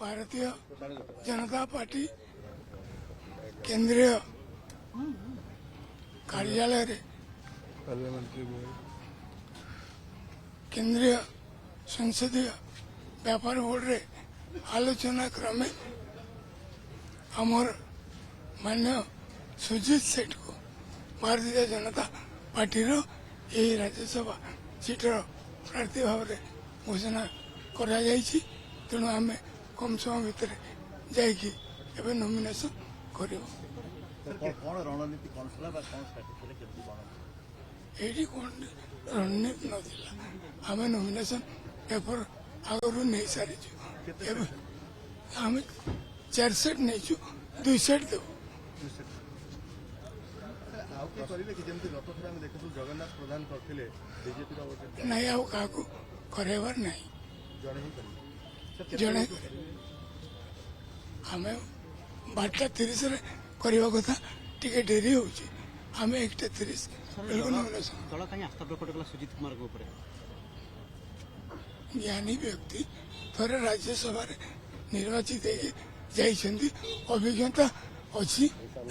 Bharatiya Janata party केंद्रीय कार्यालय रे केंद्रीय संसदीय व्यापार बोर्ड रे आलोचना क्रमे आमर मान्य सुजीत सेठ को भारतीय जनता पार्टी रो यही राज्यसभा सीटर प्रार्थी भाव में घोषणा करा जायछि। तेणु आम कम समय भितर जाइकी एबे नॉमिनेशन करिवो। कौन रणनीति कौन सला बा कौन स्ट्रैटेजी केमती बन एडी कोन रणनीति नथिला। आम नॉमिनेशन पेपर आगरु नहीं सारी एबे आम 4 सेट नहीं 2 सेट देबो। जगन्नाथ प्रधान करथिले बीजेपी रो नहीं आउ काकू करेबार नहीं जड़े आम 12:30 रे करबा कथा टिके डेरी होची। आम 1:30 बिल्कुल नॉमिनेशन दल कहीं आस्था प्रकट कला सुजीत कुमार को ऊपर ज्ञानी व्यक्ति थोड़े राज्यसभा निर्वाचित जाइछन्ती अभिज्ञता अच्छी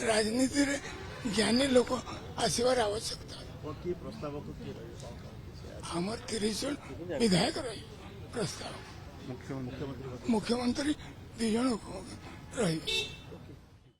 राजनीति रे ज्ञानी लोक आसबार आवश्यकता प्रस्ताव को हमर 30 जन विधायक रही प्रस्ताव मुख्यमंत्री मुख्यमंत्री 2 जन रही।